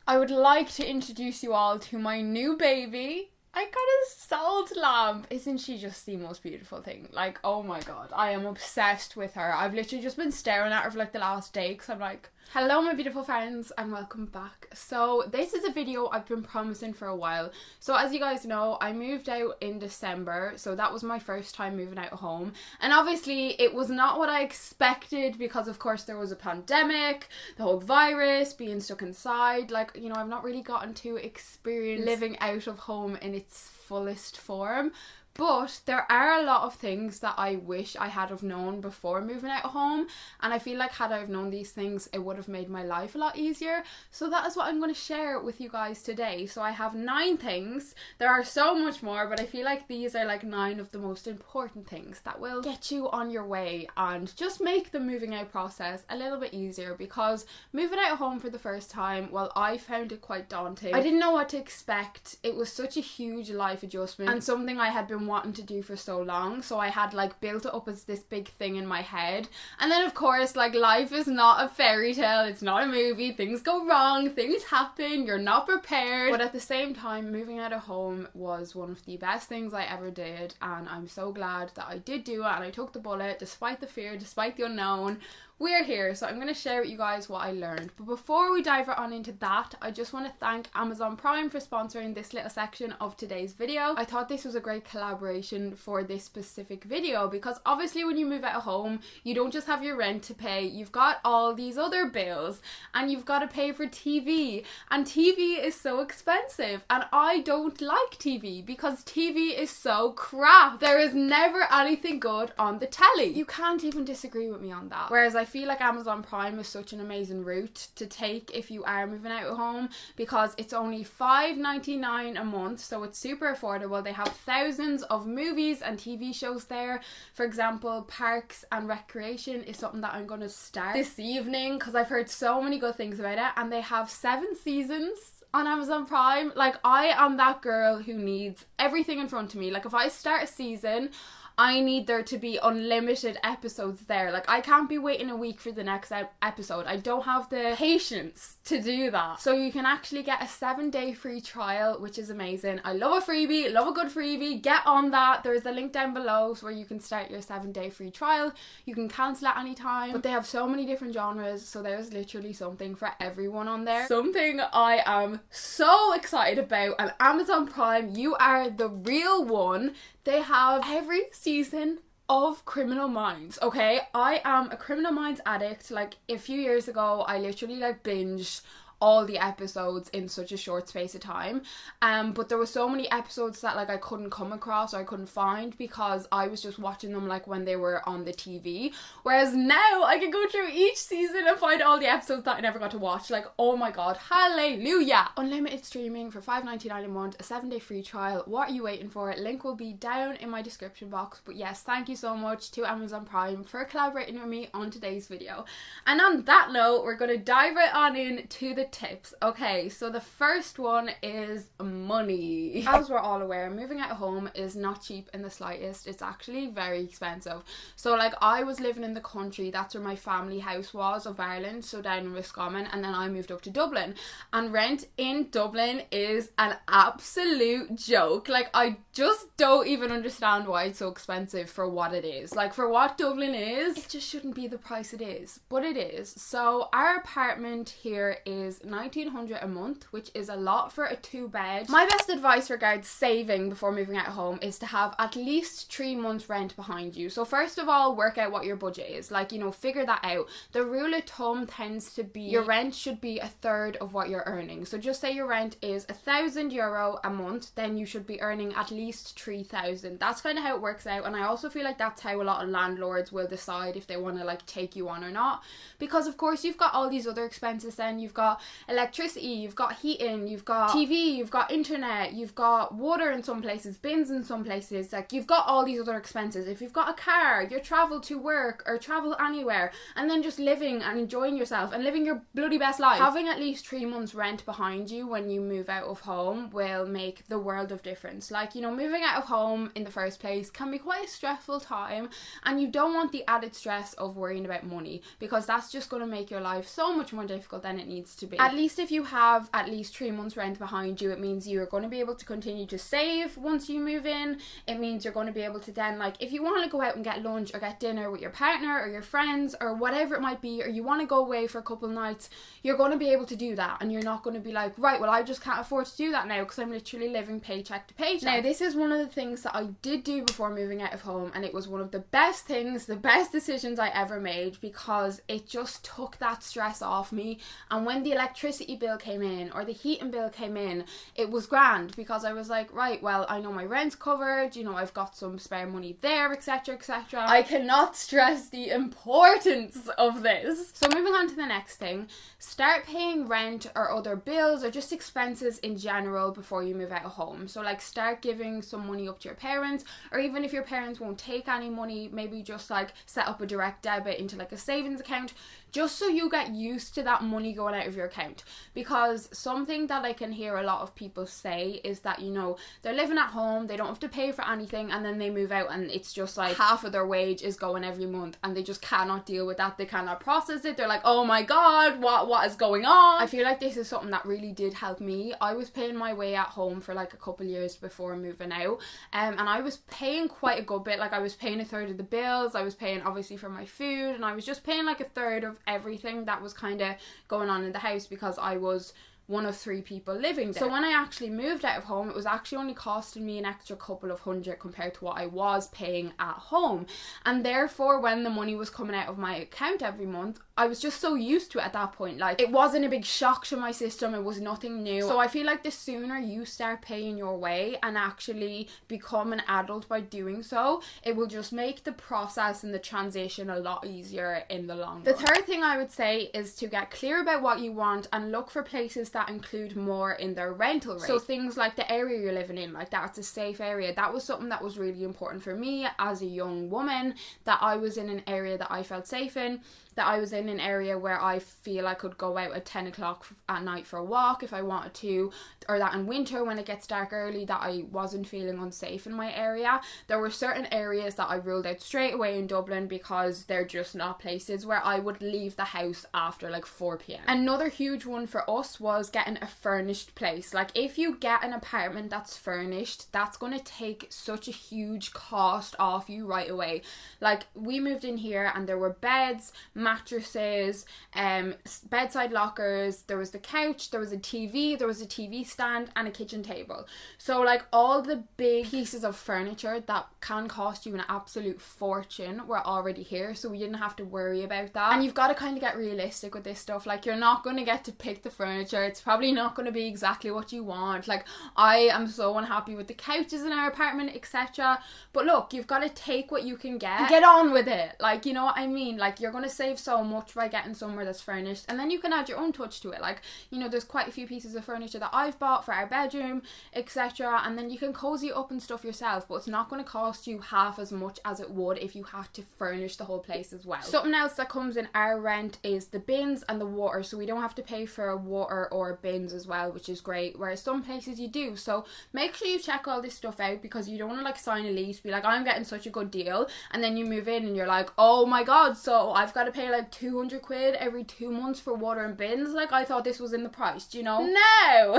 I would like to introduce you all to my new baby. I got a salt lamp. Isn't she just the most beautiful thing? Like, oh my god, I am obsessed with her. I've literally just been staring at her for like the last day because I'm like, hello my beautiful friends and welcome back. So this is a video I've been promising for a while. So as you guys know, I moved out in December, so that was my first time moving out of home, and obviously it was not what I expected because of course there was a pandemic, the whole virus, being stuck inside, like, you know, I've not really gotten to experience living out of home in its fullest form. But there are a lot of things that I wish I had have known before moving out of home, and I feel like had I have known these things it would have made my life a lot easier. So that is what I'm going to share with you guys today. So I have 9 things. There are so much more, but I feel like these are like 9 of the most important things that will get you on your way and just make the moving out process a little bit easier, because moving out of home for the first time, well, I found it quite daunting. I didn't know what to expect. It was such a huge life adjustment and something I had been wanting to do for so long, so I had like built it up as this big thing in my head. And then of course, like, life is not a fairy tale, it's not a movie, things go wrong, things happen, you're not prepared. But at the same time, moving out of home was one of the best things I ever did, and I'm so glad that I did do it and I took the bullet despite the fear, despite the unknown. We're here, so I'm going to share with you guys what I learned. But before we dive right on into that, I just want to thank Amazon Prime for sponsoring this little section of today's video. I thought this was a great collaboration for this specific video because obviously when you move out of home, you don't just have your rent to pay, you've got all these other bills and you've got to pay for TV, and TV is so expensive, and I don't like TV because TV is so crap. There is never anything good on the telly. You can't even disagree with me on that. Whereas I feel like Amazon Prime is such an amazing route to take if you are moving out of home, because it's only $5.99 a month, so it's super affordable. They have thousands of movies and TV shows there. For example, Parks and Recreation is something that I'm going to start this evening because I've heard so many good things about it, and they have 7 seasons on Amazon Prime. Like, I am that girl who needs everything in front of me. Like, if I start a season, I need there to be unlimited episodes there. Like, I can't be waiting a week for the next episode. I don't have the patience to do that. So you can actually get a 7-day free trial, which is amazing. I love a freebie, love a good freebie. Get on that. There is a link down below where you can start your 7-day free trial. You can cancel at any time, but they have so many different genres, so there's literally something for everyone on there. Something I am so excited about, and Amazon Prime, you are the real one. They have every season of Criminal Minds, okay? I am a Criminal Minds addict. Like, a few years ago, I literally like binged all the episodes in such a short space of time, but there were so many episodes that like I couldn't come across or I couldn't find because I was just watching them like when they were on the TV, whereas now I can go through each season and find all the episodes that I never got to watch. Like, oh my god, hallelujah! Unlimited streaming for $5.99 a month, a 7-day free trial. What are you waiting for? Link will be down in my description box. But yes, thank you so much to Amazon Prime for collaborating with me on today's video. And on that note, we're going to dive right on into the tips. Okay, so the first one is money. As we're all aware, moving out of home is not cheap in the slightest. It's actually very expensive. So like, I was living in the country, that's where my family house was, of Ireland, so down in Roscommon, and then I moved up to Dublin, and rent in Dublin is an absolute joke. Like, I just don't even understand why it's so expensive for what it is. Like, for what Dublin is, it just shouldn't be the price it is, but it is. So our apartment here is $1,900 a month, which is a lot for a 2-bed. My best advice regards saving before moving out of home is to have at least 3 months rent behind you. So first of all, work out what your budget is. Like, you know, figure that out. The rule of thumb tends to be your rent should be 1/3 of what you're earning. So just say your rent is €1,000 a month, then you should be earning at least 3,000. That's kind of how it works out, and I also feel like that's how a lot of landlords will decide if they want to like take you on or not, because of course you've got all these other expenses. Then you've got electricity, you've got heating, you've got TV, you've got internet, you've got water in some places, bins in some places. Like, you've got all these other expenses. If you've got a car, your travel to work or travel anywhere, and then just living and enjoying yourself and living your bloody best life. Having at least 3 months rent behind you when you move out of home will make the world of difference. Like, you know, moving out of home in the first place can be quite a stressful time, and you don't want the added stress of worrying about money, because that's just going to make your life so much more difficult than it needs to be. be. At least if you have at least 3 months rent behind you, it means you're going to be able to continue to save once you move in. It means you're going to be able to then, like, if you want to go out and get lunch or get dinner with your partner or your friends or whatever it might be, or you want to go away for a couple of nights, you're going to be able to do that, and you're not going to be like, right, well, I just can't afford to do that now because I'm literally living paycheck to paycheck. Now, this is one of the things that I did do before moving out of home, and it was one of the best things, the best decisions I ever made, because it just took that stress off me. And when the electricity bill came in or the heating bill came in, it was grand, because I was like, right, well, I know my rent's covered, you know, I've got some spare money there, etc, etc. I cannot stress the importance of this. So moving on to the next thing, start paying rent or other bills or just expenses in general before you move out of home. So like, start giving some money up to your parents, or even if your parents won't take any money, maybe just like set up a direct debit into like a savings account, just so you get used to that money going out of your account. Because something that I can hear a lot of people say is that, you know, they're living at home, they don't have to pay for anything, and then they move out and it's just like half of their wage is going every month, and they just cannot deal with that. They cannot process it. They're like, oh my god, what is going on? I feel like this is something that really did help me. I was paying my way at home for like a couple years before moving out, and I was paying quite a good bit. Like, I was paying a third of the bills, I was paying obviously for my food, and I was just paying like a third of everything that was kind of going on in the house, because I was one of 3 people living there. So when I actually moved out of home, it was actually only costing me an extra couple of hundred compared to what I was paying at home. And therefore, when the money was coming out of my account every month, I was just so used to it at that point. Like, it wasn't a big shock to my system, it was nothing new. So I feel like the sooner you start paying your way and actually become an adult by doing so, it will just make the process and the transition a lot easier in the long run. The third thing I would say is to get clear about what you want and look for places that include more in their rental rate. So things like the area you're living in, like that's a safe area. That was something that was really important for me as a young woman, that I was in an area that I felt safe in, that I was in an area where I feel I could go out at 10 o'clock at night for a walk if I wanted to, or that in winter when it gets dark early that I wasn't feeling unsafe in my area. There were certain areas that I ruled out straight away in Dublin because they're just not places where I would leave the house after like 4 p.m. Another huge one for us was getting a furnished place. Like, if you get an apartment that's furnished, that's going to take such a huge cost off you right away. Like, we moved in here and there were beds, mattresses, bedside lockers, there was the couch, there was a TV stand and a kitchen table. So like, all the big pieces of furniture that can cost you an absolute fortune were already here, so we didn't have to worry about that. And you've got to kind of get realistic with this stuff. Like, you're not going to get to pick the furniture, it's probably not going to be exactly what you want. Like, I am so unhappy with the couches in our apartment, etc. But look, you've got to take what you can get and get on with it. Like, you know what I mean? Like, you're going to save so much by getting somewhere that's furnished, and then you can add your own touch to it. Like, you know, there's quite a few pieces of furniture that I've bought for our bedroom, etc., and then you can cozy up and stuff yourself, but it's not going to cost you half as much as it would if you had to furnish the whole place as well. Something else that comes in our rent is the bins and the water, so we don't have to pay for water or bins as well, which is great, whereas some places you do. So make sure you check all this stuff out, because you don't want to like sign a lease, be like, I'm getting such a good deal, and then you move in and you're like, oh my god, so I've got to pay like 200 quid every 2 months for water and bins. Like, I thought this was in the price, do you know? Now,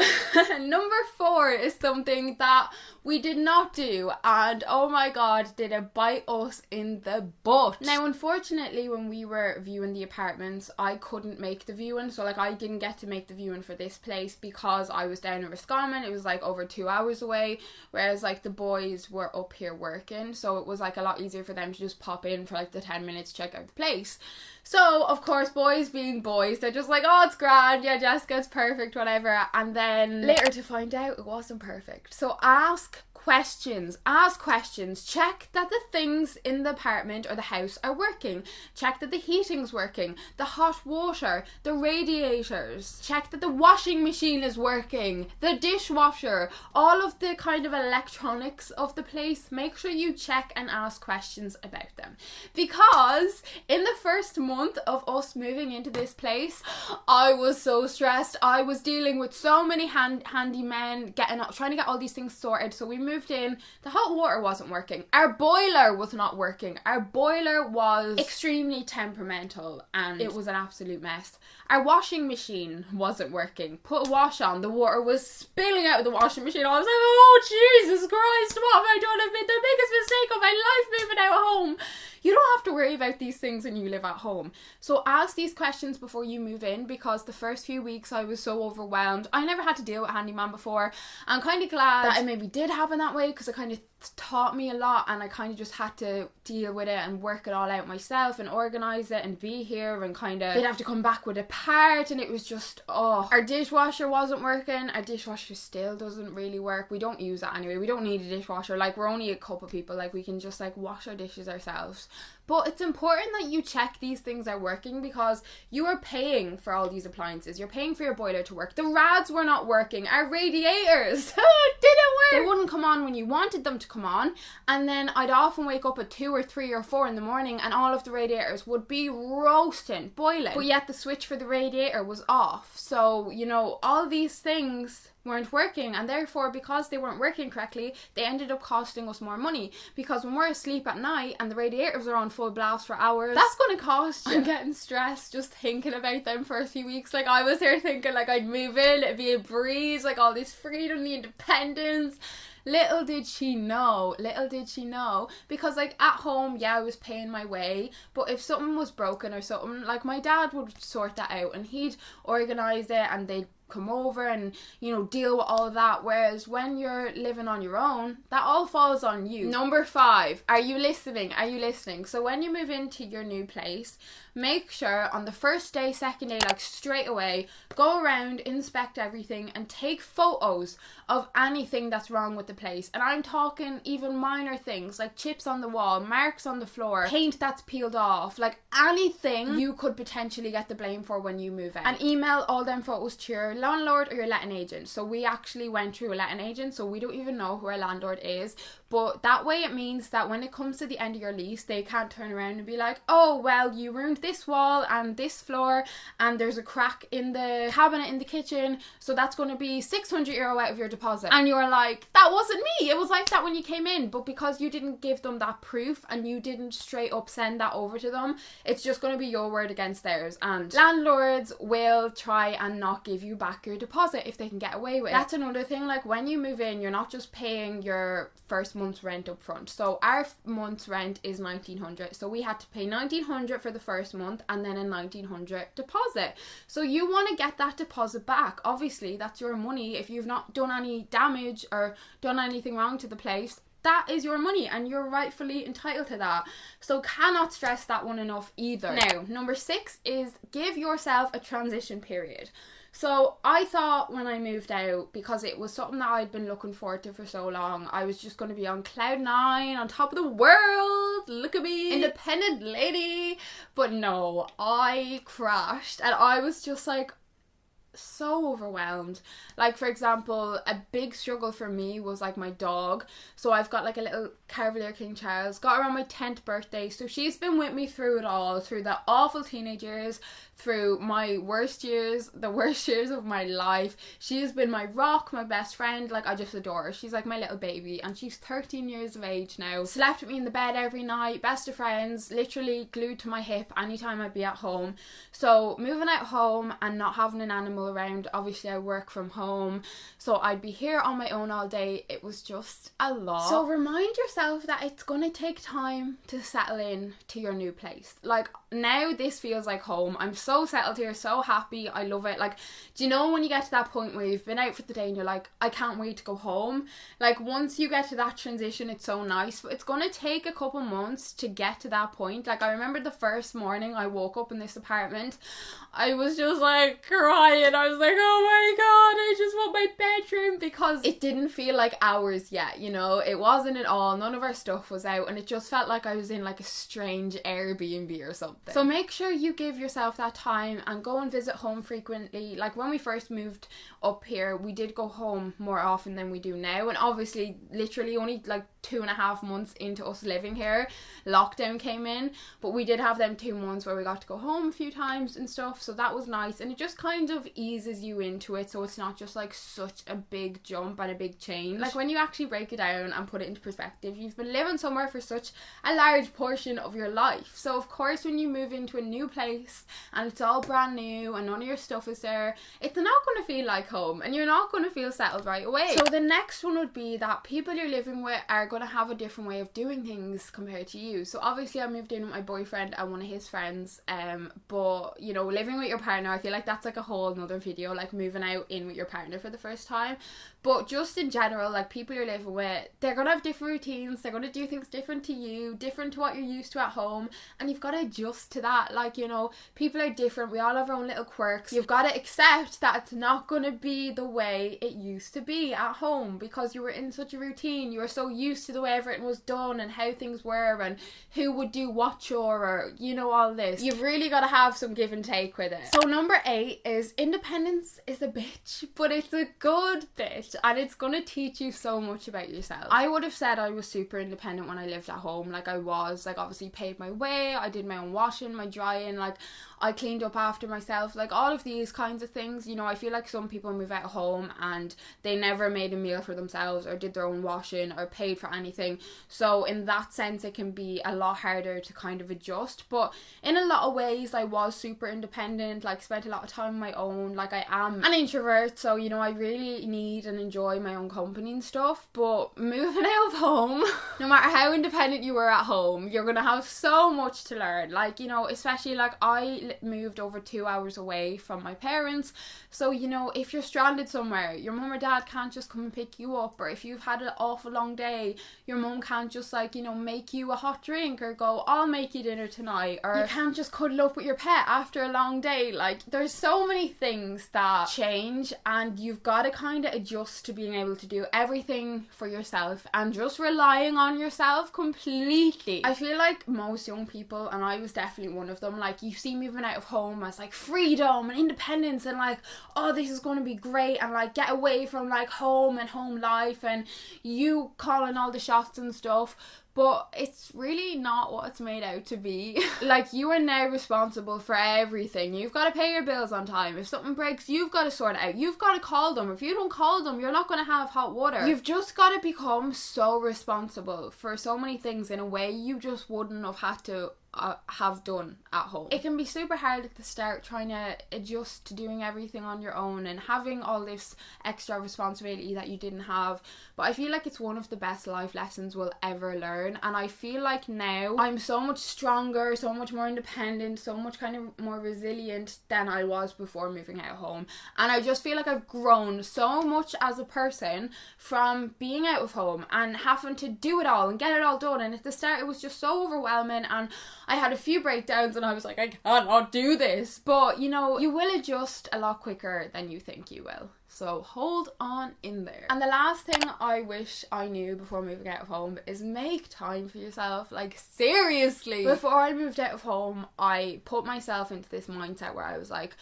number 4 is something that we did not do, and oh my god, did it bite us in the butt. Now, unfortunately, when we were viewing the apartments, I couldn't make the viewing, so like, I didn't get to make the viewing for this place because I was down in Roscommon. It was like over 2 hours away, whereas like the boys were up here working, so it was like a lot easier for them to just pop in for like the 10 minutes, check out the place. So, of course, boys being boys, they're just like, oh, it's grand, yeah, Jessica's perfect, whatever. And then later to find out it wasn't perfect. So ask questions, check that the things in the apartment or the house are working, check that the heating's working, the hot water, the radiators, check that the washing machine is working, the dishwasher, all of the kind of electronics of the place. Make sure you check and ask questions about them, because in the first month month of us moving into this place, I was so stressed. I was dealing with so many handymen, trying to get all these things sorted. So we moved in, the hot water wasn't working, our boiler was not working, our boiler was extremely temperamental and it was an absolute mess. Our washing machine wasn't working. Put a wash on, the water was spilling out of the washing machine. I was like, oh Jesus Christ, what have I done? I've made the biggest mistake of my life moving out of home. You don't have to worry about these things when you live at home. So ask these questions before you move in, because the first few weeks I was so overwhelmed. I never had to deal with a handyman before. I'm kind of glad that it maybe did happen that way, because it kind of taught me a lot, and I kind of just had to deal with it and work it all out myself and organise it and be here, and kind of they'd have to come back with a part, and it was just, oh. Our dishwasher wasn't working. Our dishwasher still doesn't really work. We don't use that anyway. We don't need a dishwasher. Like, we're only a couple people. Like, we can just like wash our dishes ourselves. But it's important that you check these things are working, because you are paying for all these appliances. You're paying for your boiler to work. The rads were not working. Our radiators didn't work. They wouldn't come on when you wanted them to come on. And then I'd often wake up at 2 or 3 or 4 in the morning and all of the radiators would be roasting, boiling. But yet the switch for the radiator was off. So, you know, all these things weren't working, and therefore, because they weren't working correctly, they ended up costing us more money, because when we're asleep at night and the radiators are on full blast for hours, that's going to cost you. I'm getting stressed just thinking about them for a few weeks. Like, I was here thinking like I'd move in, it'd be a breeze, like all this freedom, the independence. Little did she know, because like at home, yeah, I was paying my way, but if something was broken or something, like my dad would sort that out and he'd organise it and they'd come over and, you know, deal with all of that. Whereas when you're living on your own, that all falls on you. Number 5, are you listening? So when you move into your new place, make sure on the first day, second day, like straight away, go around, inspect everything and take photos of anything that's wrong with the place. And I'm talking even minor things like chips on the wall, marks on the floor, paint that's peeled off, like anything you could potentially get the blame for when you move out. And email all them photos to your landlord or your letting agent. So we actually went through a letting agent, so we don't even know who our landlord is, but that way it means that when it comes to the end of your lease, they can't turn around and be like, oh well, you ruined this wall and this floor and there's a crack in the cabinet in the kitchen, so that's going to be €600 out of your deposit. And you're like, that wasn't me, it was like that when you came in. But because you didn't give them that proof and you didn't straight up send that over to them, it's just going to be your word against theirs, and landlords will try and not give you back your deposit if they can get away with it. That's another thing, like when you move in, you're not just paying your first month's rent up front. So our month's rent is $1,900, so we had to pay $1,900 for the first month and then a $1,900 deposit. So you want to get that deposit back. Obviously that's your money. If you've not done any damage or done anything wrong to the place, that is your money and you're rightfully entitled to that. So cannot stress that one enough either. Now, number 6 is give yourself a transition period. So I thought when I moved out, because it was something that I'd been looking forward to for so long, I was just going to be on cloud 9, on top of the world, look at me, independent lady. But no, I crashed and I was just like so overwhelmed. Like, for example, a big struggle for me was like my dog. So I've got like a little Cavalier King Charles, got her on my 10th birthday, so she's been with me through it all, through the awful teenage years, through my worst years, the worst years of my life. She's been my rock, my best friend. Like, I just adore her. She's like my little baby, and she's 13 years of age now. Slept with me in the bed every night, best of friends, literally glued to my hip anytime I'd be at home. So moving out home and not having an animal around, obviously I work from home, so I'd be here on my own all day. It was just a lot. So remind yourself that it's gonna take time to settle in to your new place. Like, now this feels like home. I'm so settled here, so happy, I love it. Like, do you know when you get to that point where you've been out for the day and you're like, I can't wait to go home? Like, once you get to that transition, it's so nice, but it's gonna take a couple months to get to that point. Like, I remember the first morning I woke up in this apartment, I was just like crying. I was like, oh my god, I just want my bedroom, because because it didn't feel like hours yet, you know, it wasn't at all, none of our stuff was out, and it just felt like I was in like a strange Airbnb or something. So make sure you give yourself that time and go and visit home frequently. Like when we first moved up here, we did go home more often than we do now, and obviously literally only like 2.5 months into us living here, lockdown came in, but we did have them 2 months where we got to go home a few times and stuff, so that was nice, and it just kind of eases you into it, so it's not just like such a big jump and a big change. Like when you actually break it down and put it into perspective, you've been living somewhere for such a large portion of your life, so of course when you move into a new place and it's all brand new and none of your stuff is there, it's not going to feel like home and you're not going to feel settled right away. So the next one would be that people you're living with are going to have a different way of doing things compared to you. So obviously I moved in with my boyfriend and one of his friends, but you know, living with your partner, I feel like that's like a whole nother video, like moving out in with your partner for the first time. But just in general, like people you're living with, they're going to have different routines, they're going to do things different to you, different to what you're used to at home, and you've got to adjust to that. Like, you know, people are different, we all have our own little quirks. You've got to accept that it's not going to be the way it used to be at home because you were in such a routine, you were so used to the way everything was done and how things were and who would do what chore, or you know, all this. You've really got to have some give and take with it. So number 8 is independence is a bitch, but it's a good bitch, and it's gonna teach you so much about yourself. I would have said I was super independent when I lived at home. Like I was, like obviously paid my way, I did my own washing, my drying, like I cleaned up after myself, like all of these kinds of things. You know, I feel like some people move out of home and they never made a meal for themselves or did their own washing or paid for anything, so in that sense it can be a lot harder to kind of adjust. But in a lot of ways I was super independent, like spent a lot of time on my own. Like I am an introvert, so you know, I really need and enjoy my own company and stuff. But moving out of home, no matter how independent you were at home, you're gonna have so much to learn. Like, you know, especially like I moved over 2 hours away from my parents, so you know, if you're stranded somewhere, your mum or dad can't just come and pick you up, or if you've had an awful long day, your mum can't just like, you know, make you a hot drink or go, I'll make you dinner tonight, or you can't just cuddle up with your pet after a long day. Like there's so many things that change, and you've got to kind of adjust to being able to do everything for yourself and just relying on yourself completely. I feel like most young people, and I was definitely one of them, like you see moving out of home as like freedom and independence and like, oh, this is going to be great, and like get away from like home and home life and you calling all the shots and stuff. But it's really not what it's made out to be. Like, you are now responsible for everything. You've got to pay your bills on time. If something breaks, you've got to sort it out. You've got to call them. If you don't call them, you're not going to have hot water. You've just got to become so responsible for so many things in a way you just wouldn't have had to have done at home. It can be super hard at the start trying to adjust to doing everything on your own and having all this extra responsibility that you didn't have, but I feel like it's one of the best life lessons we'll ever learn. And I feel like now I'm so much stronger, so much more independent, so much kind of more resilient than I was before moving out of home, and I just feel like I've grown so much as a person from being out of home and having to do it all and get it all done. And at the start it was just so overwhelming, and I had a few breakdowns and I was like, I cannot do this. But you know, you will adjust a lot quicker than you think you will. So hold on in there. And the last thing I wish I knew before moving out of home is make time for yourself. Like seriously. Before I moved out of home, I put myself into this mindset where I was like,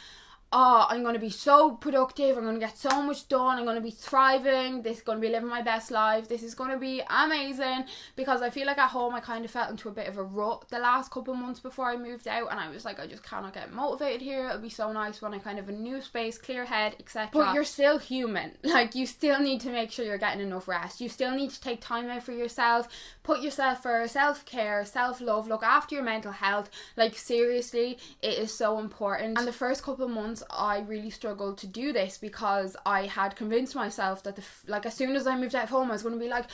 oh, I'm going to be so productive, I'm going to get so much done, I'm going to be thriving, this is going to be living my best life, this is going to be amazing, because I feel like at home I kind of felt into a bit of a rut the last couple of months before I moved out, and I was like, I just cannot get motivated here. It'll be so nice when I kind of have a new space, clear head, etc. But you're still human. Like, you still need to make sure you're getting enough rest, you still need to take time out for yourself, put yourself first, self-care, self-love, look after your mental health. Like seriously, it is so important. And the first couple of months I really struggled to do this because I had convinced myself that like as soon as I moved out of home I was going to be like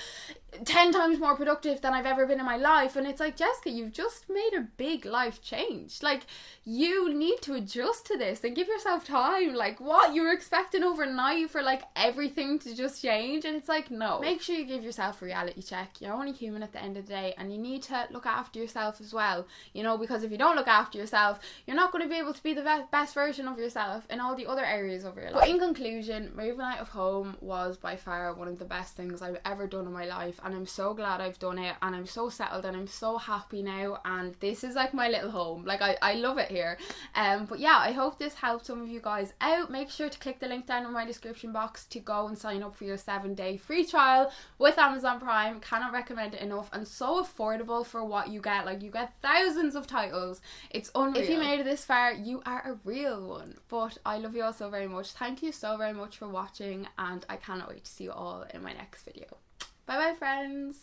10 times more productive than I've ever been in my life. And it's like, Jessica, you've just made a big life change. Like, you need to adjust to this and give yourself time. Like, what? You were expecting overnight for like everything to just change? And it's like, no. Make sure you give yourself a reality check. You're only human at the end of the day, and you need to look after yourself as well, you know, because if you don't look after yourself, you're not going to be able to be the best version of yourself in all the other areas of your life. But in conclusion, moving out of home was by far one of the best things I've ever done in my life, and I'm so glad I've done it, and I'm so settled, and I'm so happy now, and this is like my little home. Like, I love it here. But yeah, I hope this helped some of you guys out. Make sure to click the link down in my description box to go and sign up for your 7-day free trial with Amazon Prime. Cannot recommend it enough, and so affordable for what you get. Like, you get thousands of titles. It's unreal. If you made it this far, you are a real one. But I love you all so very much. Thank you so very much for watching, and I cannot wait to see you all in my next video. Bye bye, friends.